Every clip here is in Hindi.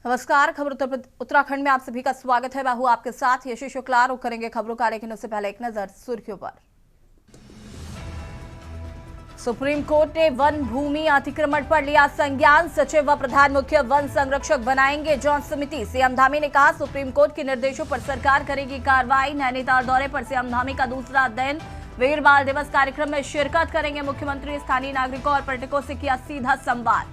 नमस्कार। खबर उत्तराखंड में आप सभी का स्वागत है। मैं हूं आपके साथ यशी शुक्ला। रुक करेंगे खबरों का, लेकिन उससे पहले एक नजर सुर्खियों पर। सुप्रीम कोर्ट ने वन भूमि अतिक्रमण पर लिया संज्ञान। सचिव व प्रधान मुख्य वन संरक्षक बनाएंगे जांच समिति। सीएम धामी ने कहा, सुप्रीम कोर्ट के निर्देशों पर सरकार करेगी कार्रवाई। नैनीताल दौरे पर सीएम धामी का दूसरा दिन। वीर बाल दिवस कार्यक्रम में शिरकत करेंगे मुख्यमंत्री। स्थानीय नागरिकों और पर्यटकों से किया सीधा संवाद।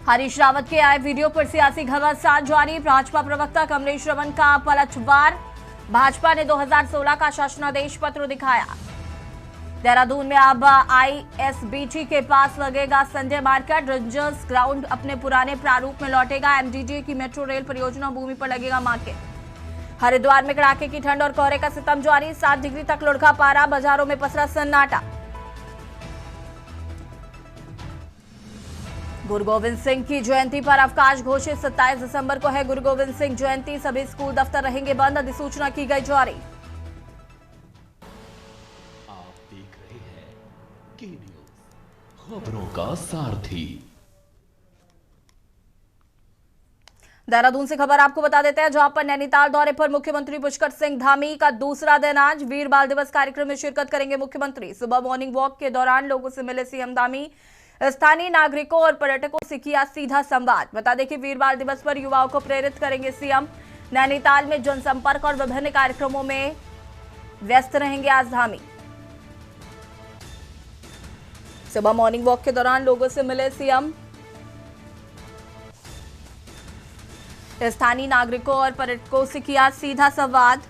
हरीश रावत के आए वीडियो पर सियासी घमासान जारी। भाजपा प्रवक्ता कमलेश रमन का पलटवार। भाजपा ने 2016 का शासनादेश पत्र दिखाया। देहरादून में अब आईएसबीटी के पास लगेगा संजय मार्केट। रेंजर्स ग्राउंड अपने पुराने प्रारूप में लौटेगा। एमडीडीए की मेट्रो रेल परियोजना भूमि पर लगेगा मार्केट। हरिद्वार में कड़ाके की ठंड और कोहरे का सितम जारी। 7 डिग्री तक लुढ़का पारा। बाजारों में पसरा सन्नाटा। गुरु गोविंद सिंह की जयंती पर अवकाश घोषित। 27 दिसंबर को है गुरु गोविंद सिंह जयंती। सभी स्कूल दफ्तर रहेंगे बंद। अधिसूचना की गई जारी। आप देख रहे हैं के न्यूज़, खबरों का सारथी। देहरादून से खबर आपको बता देते हैं, जहां पर नैनीताल दौरे पर मुख्यमंत्री पुष्कर सिंह धामी का दूसरा दिन आज। वीर बाल दिवस कार्यक्रम में शिरकत करेंगे मुख्यमंत्री। सुबह मॉर्निंग वॉक के दौरान लोगों से मिले सीएम धामी। स्थानीय नागरिकों और पर्यटकों से किया सीधा संवाद। बता दें कि वीर बाल दिवस पर युवाओं को प्रेरित करेंगे सीएम। नैनीताल में जनसंपर्क और विभिन्न कार्यक्रमों में व्यस्त रहेंगे आज धामी। सुबह मॉर्निंग वॉक के दौरान लोगों से मिले सीएम। स्थानीय नागरिकों और पर्यटकों से किया सीधा संवाद।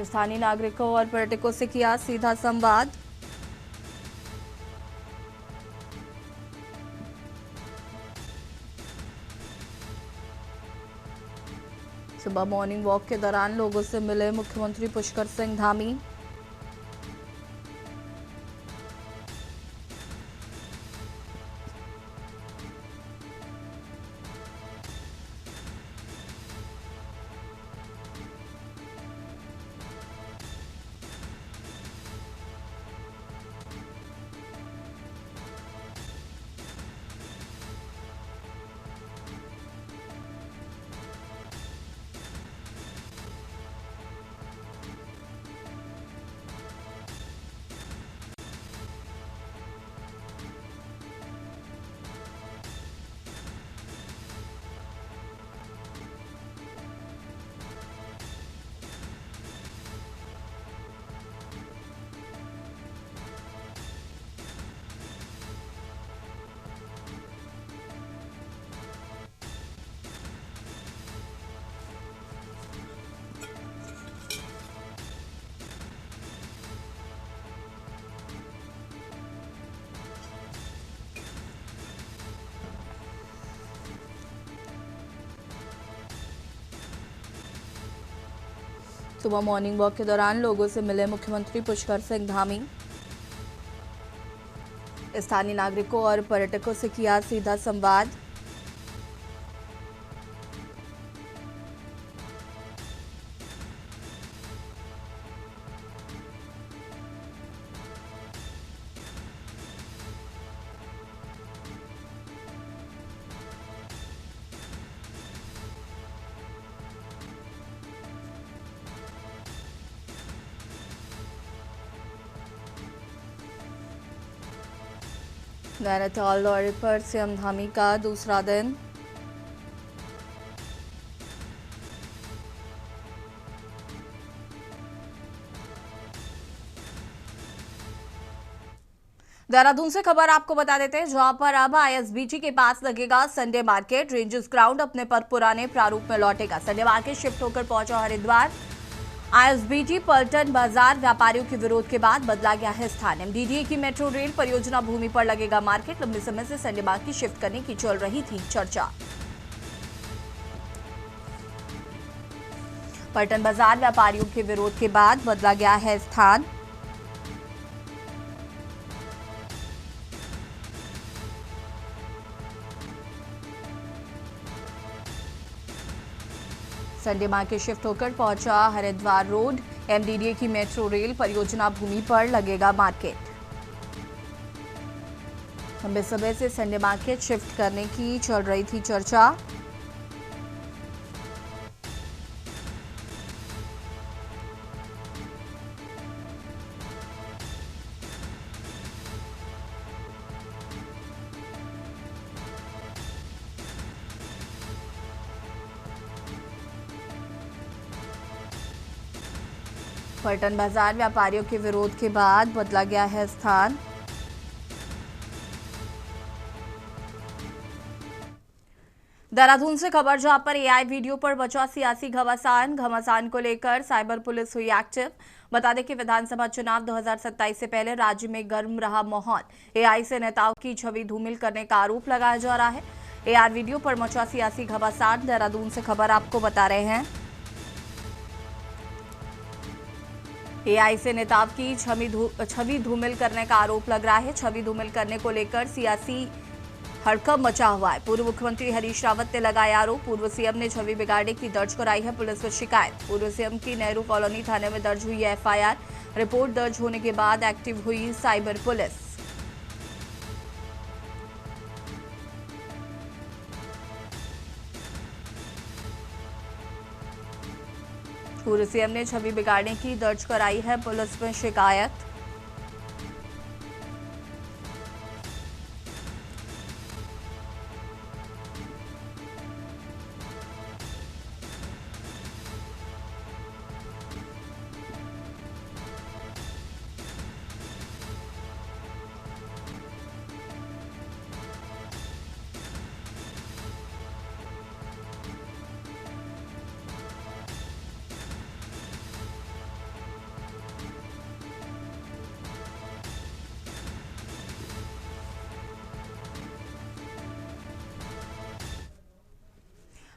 स्थानीय नागरिकों और पर्यटकों से किया सीधा संवाद। सुबह मॉर्निंग वॉक के दौरान लोगों से मिले मुख्यमंत्री पुष्कर सिंह धामी। सुबह मॉर्निंग वॉक के दौरान लोगों से मिले मुख्यमंत्री पुष्कर सिंह धामी। स्थानीय नागरिकों और पर्यटकों से किया सीधा संवाद। नैनीताल दौरे पर सीएम धामी का दूसरा दिन। देहरादून से खबर आपको बता देते हैं, जहां पर अब आईएसबीटी के पास लगेगा संडे मार्केट। रेंजर्स ग्राउंड अपने पर पुराने प्रारूप में लौटेगा। संडे मार्केट शिफ्ट होकर पहुंचा हरिद्वार। आईएसबीटी पलटन बाजार व्यापारियों के विरोध के बाद बदला गया है स्थान। एमडीडीए की मेट्रो रेल परियोजना भूमि पर लगेगा मार्केट। लंबे समय से संडे मार्केट शिफ्ट करने की चल रही थी चर्चा। पलटन बाजार व्यापारियों के विरोध के बाद बदला गया है स्थान। संडे मार्केट शिफ्ट होकर पहुंचा हरिद्वार रोड। एमडीडीए की मेट्रो रेल परियोजना भूमि पर लगेगा मार्केट। लंबे समय से संडे मार्केट शिफ्ट करने की चल रही थी चर्चा। पलटन बाजार व्यापारियों के विरोध के बाद बदला गया है स्थान। देहरादून से खबर, जहां पर एआई वीडियो पर बचा सियासी घमासान को लेकर साइबर पुलिस हुई एक्टिव। बता दें कि विधानसभा चुनाव 2027 से पहले राज्य में गर्म रहा माहौल। एआई से नेताओं की छवि धूमिल करने का आरोप लगाया जा रहा है। एआई वीडियो पर मचा सियासी घमासान। देहरादून से खबर आपको बता रहे हैं, एआई से नेताओं की छवि धूमिल करने का आरोप लग रहा है। छवि धूमिल करने को लेकर सियासी हड़कंप मचा हुआ है। पूर्व मुख्यमंत्री हरीश रावत ने लगाया आरोप। पूर्व सीएम ने छवि बिगाड़ने की दर्ज कराई है पुलिस में शिकायत। पूर्व सीएम की नेहरू कॉलोनी थाने में दर्ज हुई है एफआईआर। रिपोर्ट दर्ज होने के बाद एक्टिव हुई साइबर पुलिस। पूर्व सीएम ने छवि बिगाड़ने की दर्ज कराई है पुलिस में शिकायत।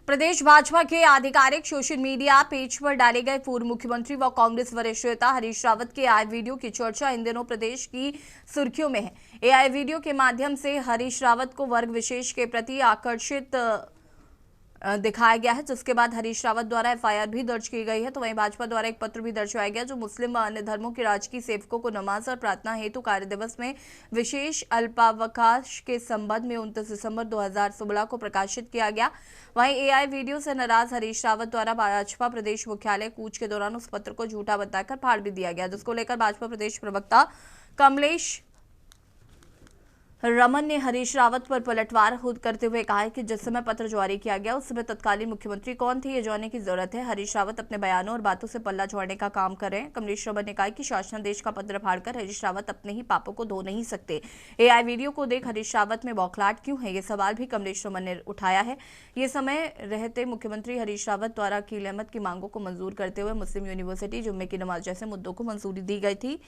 प्रदेश भाजपा के आधिकारिक सोशल मीडिया पेज पर डाले गए पूर्व मुख्यमंत्री व कांग्रेस वरिष्ठ नेता हरीश रावत के एआई वीडियो की चर्चा इन दिनों प्रदेश की सुर्खियों में है। एआई वीडियो के माध्यम से हरीश रावत को वर्ग विशेष के प्रति आकर्षित दिखाया गया है, जिसके बाद हरीश रावत द्वारा एफआईआर भी दर्ज की गई है। तो वहीं भाजपा द्वारा एक पत्र भी दर्शाया गया, जो मुस्लिम व अन्य धर्मों के राजकीय सेवकों को नमाज और प्रार्थना हेतु कार्य दिवस में विशेष अल्पावकाश के संबंध में 29 दिसंबर 2016 को प्रकाशित किया गया। वहीं एआई वीडियो से नाराज हरीश रावत द्वारा भाजपा प्रदेश मुख्यालय कूच के दौरान उस पत्र को झूठा बताकर फाड़ भी दिया गया, जिसको लेकर भाजपा प्रदेश प्रवक्ता कमलेश रमन ने हरीश रावत पर पलटवार करते हुए कहा है कि जिस समय पत्र जारी किया गया उस समय तत्कालीन मुख्यमंत्री कौन थे, ये जानने की जरूरत है। हरीश रावत अपने बयानों और बातों से पल्ला झाड़ने का काम कर रहे हैं। कमलेश रमन ने कहा कि शासनादेश का पत्र फाड़कर हरीश रावत अपने ही पापों को धो नहीं सकते। एआई वीडियो को देख हरीश रावत में बौखलाहट क्यों है, ये सवाल भी कमलेश रमन ने उठाया है। ये समय रहते मुख्यमंत्री हरीश रावत द्वारा अकील अहमद की मांगों को मंजूर करते हुए मुस्लिम यूनिवर्सिटी, जुम्मे की नमाज जैसे मुद्दों को मंजूरी दी गई थी।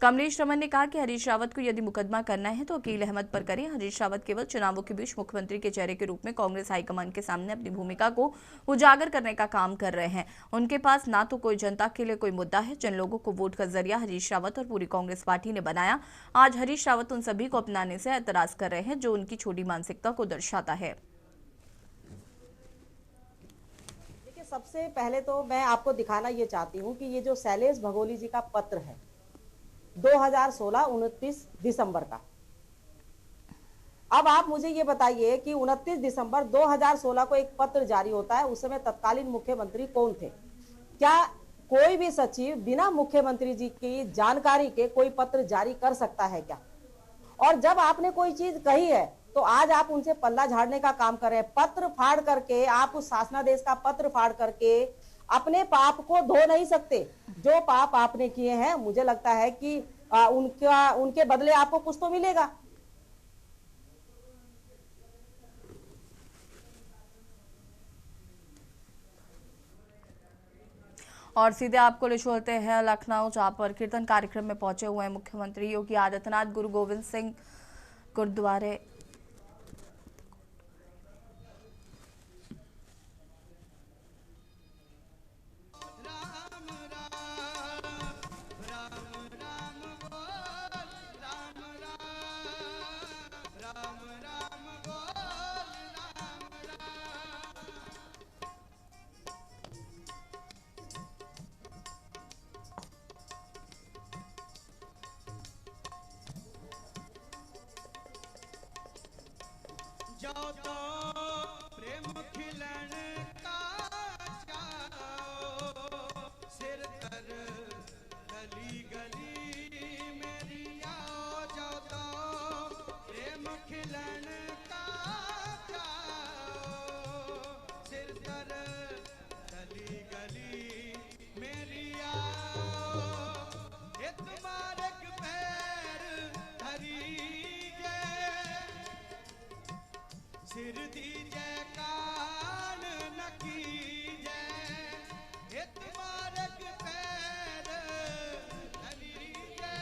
कमलेश रमन ने कहा कि हरीश रावत को यदि मुकदमा करना है तो अकील अहमद पर करें। हरीश रावत केवल चुनावों के बीच मुख्यमंत्री के चेहरे के रूप में कांग्रेस हाईकमान के सामने अपनी भूमिका को उजागर करने का काम कर रहे हैं। उनके पास ना तो कोई जनता के लिए कोई मुद्दा है। जिन लोगों को वोट का जरिया हरीश रावत और पूरी कांग्रेस पार्टी ने बनाया, आज हरीश रावत उन सभी को अपनाने से एतराज कर रहे हैं, जो उनकी छोटी मानसिकता को दर्शाता है। सबसे पहले तो मैं आपको दिखाना ये चाहती हूँ कि ये जो शैलेश भगोली जी का पत्र है 2016 29 दिसंबर का। अब आप मुझे ये बताइए कि 29 दिसंबर 2016 को एक पत्र जारी होता है, उस समय तत्कालीन मुख्यमंत्री कौन थे? क्या कोई भी सचिव बिना मुख्यमंत्री जी की जानकारी के कोई पत्र जारी कर सकता है क्या? और जब आपने कोई चीज कही है तो आज आप उनसे पल्ला झाड़ने का काम कर रहे हैं। पत्र फाड़ करके आप उस शासनादेश का पत्र फाड़ करके अपने पाप को धो नहीं सकते। जो पाप आपने किए हैं, मुझे लगता है कि उनके बदले आपको कुछ तो मिलेगा। और सीधे आपको ले चलते हैं लखनऊ, जहां पर कीर्तन कार्यक्रम में पहुंचे हुए हैं मुख्यमंत्री योगी आदित्यनाथ। गुरु गोविंद सिंह गुरुद्वारे जाओ तो प्रेम खिलन का जाओ, सिर तर गली गली मेरी आओ। जाओ तो प्रेम खिलन का जाओ, सिर तर गली गली मेरी आओ। इतबारक पैर धरी सिर दीजे कान न कीजे, इतबारक पैर धरीजे।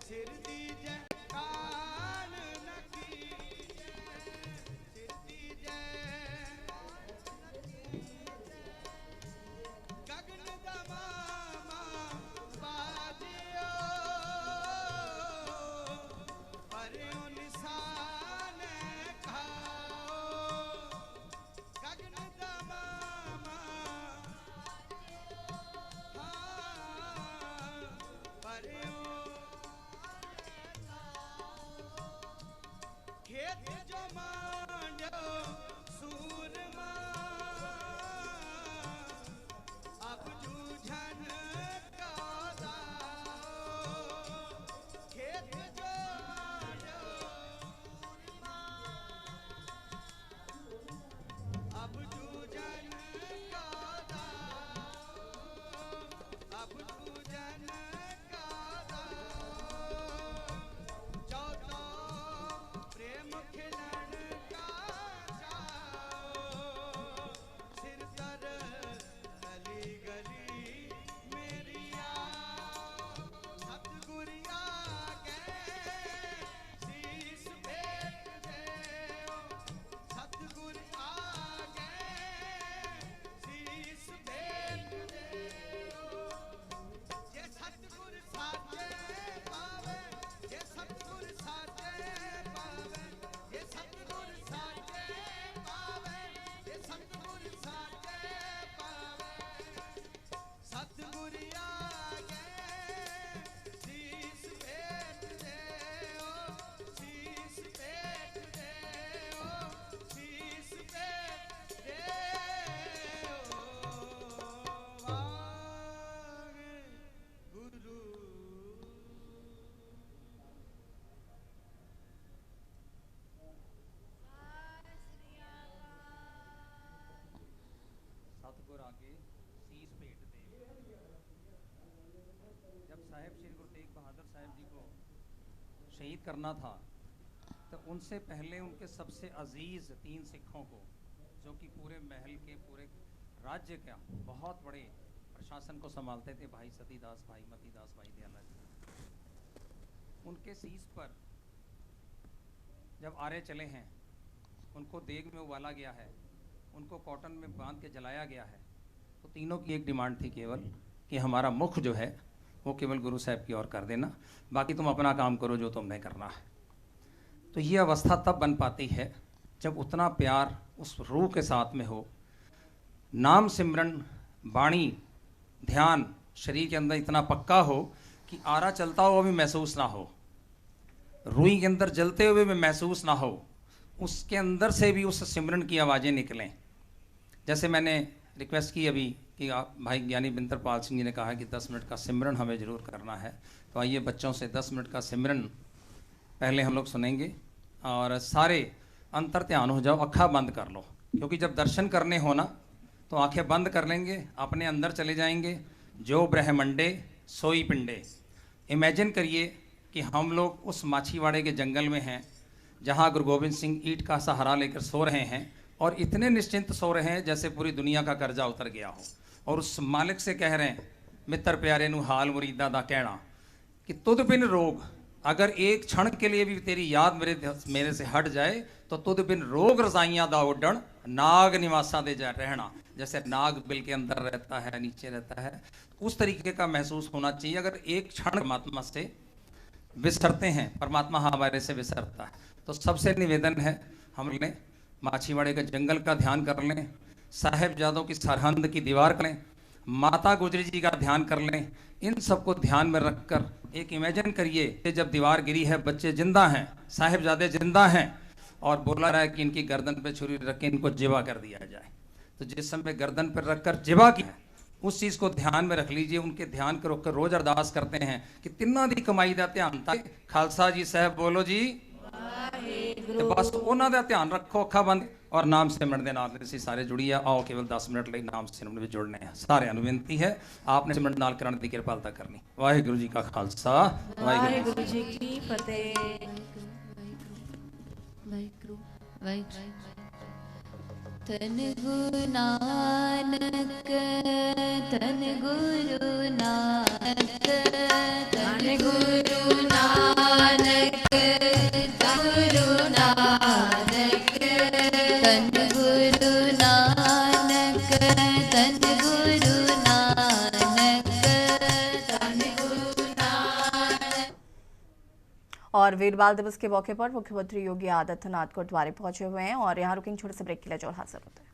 सिर दीजे कान न कीजे, सिर दीजे गगन दमामा बाजियो, पर्यो निशान गगन दमामा पर्यो। खेत जो मांडो सूरमा, अब जूझन का दाओ। खेत जो मांडो अब जूझन का दाओ, अब जूझन का दाओ। जाओ तो प्रेम खिलन का जाओ, सिर तर गली गली मेरी आओ। सतगुरु आगे शीस भेंट देओ, सतगुरु आगे शीस भेंट देओ। जे सतगुरु साचे पावे, जे सतगुरु साचे पावे, जे सतगुरु साचे पावे, जे सतगुरु साचे पावे। सतगुरु आगे शीस भेंट देओ, शीस भेंट देओ, शीस भेंट देओ। गुरु सतगुर आगे शीस भेंट दे। जब साहेब श्री गुरु तेग बहादुर साहब जी को शहीद करना था, तो उनसे पहले उनके सबसे अजीज 3 सिखों को, जो कि पूरे महल के पूरे राज्य का बहुत बड़े प्रशासन को संभालते थे, भाई सतीदास, भाई मतीदास, भाई दयाला जी, उनके शीस पर जब आरे चले हैं, उनको देग में उबाला गया है, उनको कॉटन में बांध के जलाया गया है। तो तीनों की एक डिमांड थी केवल कि हमारा मुख जो है वो केवल गुरु साहब की ओर कर देना, बाकी तुम अपना काम करो जो तुमने करना है। तो ये अवस्था तब बन पाती है जब उतना प्यार उस रूह के साथ में हो, नाम सिमरन वाणी ध्यान शरीर के अंदर इतना पक्का हो कि आरा चलता हुआ भी महसूस ना हो, रूई के अंदर जलते हुए भी महसूस ना हो, उसके अंदर से भी उस सिमरन की आवाज़ें निकलें। जैसे मैंने रिक्वेस्ट की अभी कि आप भाई ज्ञानी बिंदरपाल सिंह जी ने कहा कि 10 मिनट का सिमरन हमें ज़रूर करना है, तो आइए बच्चों से 10 मिनट का सिमरन पहले हम लोग सुनेंगे और सारे अंतर ध्यान हो जाओ, अखा बंद कर लो, क्योंकि जब दर्शन करने हो ना तो आंखें बंद कर लेंगे, अपने अंदर चले जाएंगे। जो ब्रह्मंडे सोई पिंडे। इमेजिन करिए कि हम लोग उस माछीवाड़े के जंगल में हैं जहां गुरु गोविंद सिंह ईंट का सहारा लेकर सो रहे हैं और इतने निश्चिंत सो रहे हैं जैसे पूरी दुनिया का कर्जा उतर गया हो, और उस मालिक से कह रहे हैं, मित्र प्यारे नु हाल मुरीदा दा कहना कि तुद बिन रोग, अगर एक क्षण के लिए भी तेरी याद मेरे से हट जाए तो तुद बिन रोग रजाइयां दा उडण नाग निवासा दे जा रहना। जैसे नाग बिल के अंदर रहता है, नीचे रहता है, उस तरीके का महसूस होना चाहिए। अगर एक क्षण परमात्मा से विसरते हैं, परमात्मा हमारे से विसरता है। तो सबसे निवेदन है, हमने माछीवाड़े के जंगल का ध्यान कर लें, साहेबजादों की सरहद की दीवार कर लें, माता गुजरी जी का ध्यान कर लें। इन सबको ध्यान में रखकर एक इमेजिन करिए कि जब दीवार गिरी है, बच्चे जिंदा हैं, साहेबजादे जिंदा हैं, और बोला रहा है कि इनकी गर्दन पे छुरी रख के इनको जिबा कर दिया जाए। तो जिस समय गर्दन पर रखकर जिबा की है, उस चीज़ को ध्यान में रख लीजिए। उनके ध्यान को रोककर रोज अरदास करते हैं कि तिन्ना दी कमाई का ध्यान था। खालसा जी साहब बोलो जी, तो बस उन्हों का ध्यान रखो, अखा बंद और नाम सिमरन के नाल असीं सारे जुड़ी है। आओ केवल 10 मिनट लिए नाम सिमरन में जुड़ने हैं। सारिਆਂ ਨੂੰ बेनती है, आपने सिमरन नाल करने की कृपालता करनी। वाहिगुरू जी का खालसा, वाहिगुरू जी की फतेह। तन गुरु नानक, तन गुरु नानक, तन गुरु नानक, गुरु नानक, तन गुरु नानक, तन गुरु नानक, तन गुरु नानक। और वीर बाल दिवस के मौके पर मुख्यमंत्री योगी आदित्यनाथ गुरुद्वारे पहुंचे हुए हैं और यहाँ रुकेंगे, छोटे से ब्रेक के लिए जोर हाजिर होते हैं।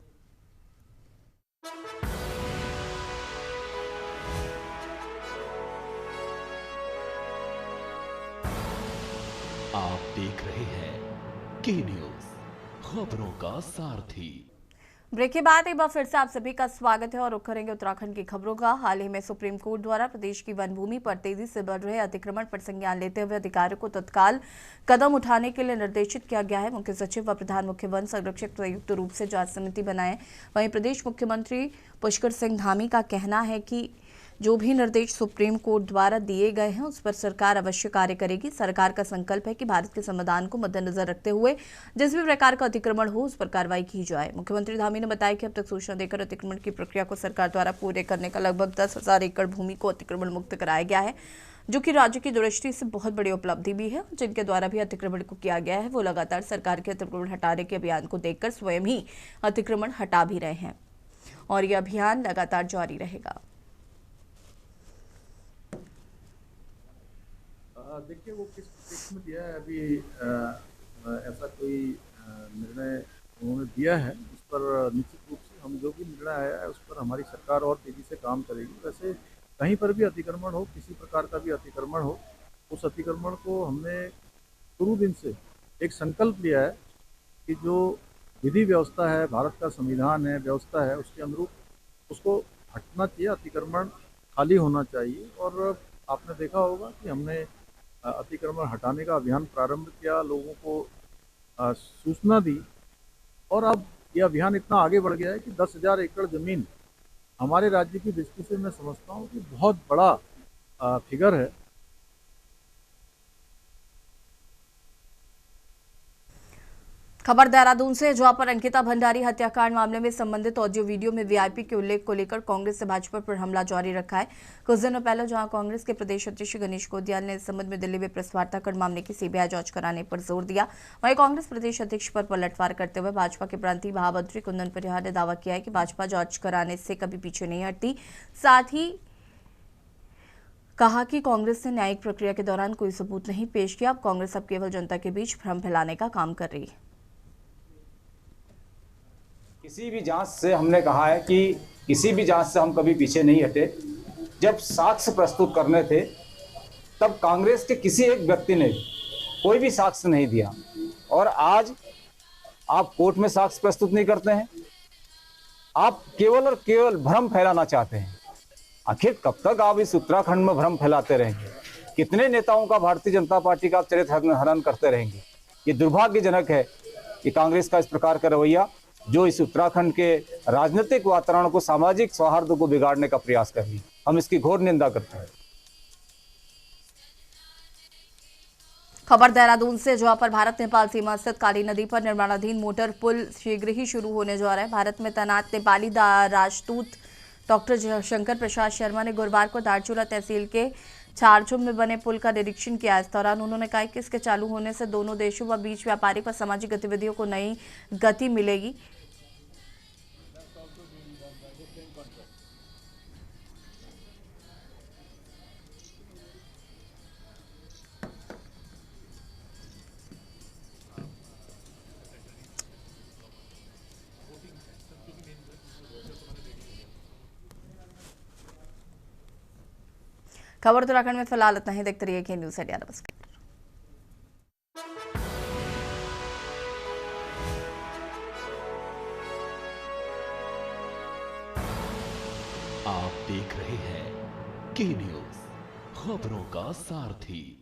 आप देख रहे हैं के न्यूज, खबरों का सारथी। ब्रेक के बाद एक बार फिर से आप सभी का स्वागत है और रुख करेंगे उत्तराखंड की खबरों का। हाल ही में सुप्रीम कोर्ट द्वारा प्रदेश की वन भूमि पर तेजी से बढ़ रहे अतिक्रमण पर संज्ञान लेते हुए अधिकारियों को तत्काल कदम उठाने के लिए निर्देशित किया गया है। मुख्य सचिव व प्रधान मुख्य वन संरक्षक संयुक्त रूप से जांच समिति बनाए। वहीं प्रदेश मुख्यमंत्री पुष्कर सिंह धामी का कहना है कि जो भी निर्देश सुप्रीम कोर्ट द्वारा दिए गए हैं उस पर सरकार अवश्य कार्य करेगी। सरकार का संकल्प है कि भारत के संविधान को मद्देनजर रखते हुए जिस भी प्रकार का अतिक्रमण हो उस पर कार्रवाई की जाए। मुख्यमंत्री धामी ने बताया कि अब तक सूचना देकर अतिक्रमण की प्रक्रिया को सरकार द्वारा पूरे करने का लगभग 10,000 एकड़ भूमि को अतिक्रमण मुक्त कराया गया है, जो कि राज्य की दृष्टि से बहुत बड़ी उपलब्धि भी है। जिनके द्वारा भी अतिक्रमण को किया गया है वो लगातार सरकार के अतिक्रमण हटाने के अभियान को देखकर स्वयं ही अतिक्रमण हटा भी रहे हैं और यह अभियान लगातार जारी रहेगा। देखिए वो किस कंटेक्स्ट में दिया है, अभी ऐसा कोई निर्णय उन्होंने दिया है उस पर निश्चित रूप से हम जो भी निर्णय आया है उस पर हमारी सरकार और तेज़ी से काम करेगी। वैसे कहीं पर भी अतिक्रमण हो, किसी प्रकार का भी अतिक्रमण हो, उस अतिक्रमण को हमने शुरू दिन से एक संकल्प लिया है कि जो विधि व्यवस्था है, भारत का संविधान है, व्यवस्था है, उसके अनुरूप उसको हटना चाहिए, अतिक्रमण खाली होना चाहिए। और आपने देखा होगा कि हमने अतिक्रमण हटाने का अभियान प्रारंभ किया, लोगों को सूचना दी और अब यह अभियान इतना आगे बढ़ गया है कि 10,000 एकड़ ज़मीन हमारे राज्य की दृष्टि से मैं समझता हूँ कि बहुत बड़ा फिगर है। खबर देहरादून से, जहां पर अंकिता भंडारी हत्याकांड मामले में संबंधित ऑडियो वीडियो में वीआईपी के उल्लेख को लेकर कांग्रेस से भाजपा पर हमला जारी रखा है। कुछ दिनों पहले जहां कांग्रेस के प्रदेश अध्यक्ष गणेश गोदियाल ने इस संबंध में दिल्ली में प्रेस वार्ता कर मामले की सीबीआई जांच कराने पर जोर दिया, वहीं कांग्रेस प्रदेश अध्यक्ष पर पलटवार करते हुए भाजपा के प्रांतीय महामंत्री कुंदन परिहार ने दावा किया है कि भाजपा जांच कराने से कभी पीछे नहीं हटती। साथ ही कहा कि कांग्रेस ने न्यायिक प्रक्रिया के दौरान कोई सबूत नहीं पेश किया, अब कांग्रेस अब केवल जनता के बीच भ्रम फैलाने का काम कर रही है। किसी भी जांच से हमने कहा है कि किसी भी जांच से हम कभी पीछे नहीं हटे। जब साक्ष्य प्रस्तुत करने थे तब कांग्रेस के किसी एक व्यक्ति ने कोई भी साक्ष्य नहीं दिया और आज आप कोर्ट में साक्ष्य प्रस्तुत नहीं करते हैं। आप केवल और केवल भ्रम फैलाना चाहते हैं। आखिर कब तक आप इस उत्तराखंड में भ्रम फैलाते रहेंगे? कितने नेताओं का भारतीय जनता पार्टी का आप चरित्र हनन करते रहेंगे? ये दुर्भाग्यजनक है कि कांग्रेस का इस प्रकार का रवैया जो इस उत्तराखंड के राजनीतिक वातावरण को, सामाजिक सौहार्द को बिगाड़ने का प्रयास कर रही है। हम इसकी घोर निंदा करते हैं। खबर देहरादून से, जहां पर भारत नेपाल सीमा स्थित काली नदी पर निर्माणाधीन मोटर पुल शीघ्र ही शुरू होने जा रहा है। भारत में तैनात नेपाली राजदूत डॉक्टर शंकर प्रसाद शर्मा ने गुरुवार को दारचूला तहसील के छारचुम में बने पुल का निरीक्षण किया। इस दौरान उन्होंने कहा कि इसके चालू होने से दोनों देशों व बीच व्यापारिक व सामाजिक गतिविधियों को नई गति मिलेगी। खबर उत्तराखंड में फिलहाल इतना ही। देखते रहिए न्यूज़ इंडिया। नमस्कार। आप देख रहे हैं के न्यूज़, खबरों का सारथी।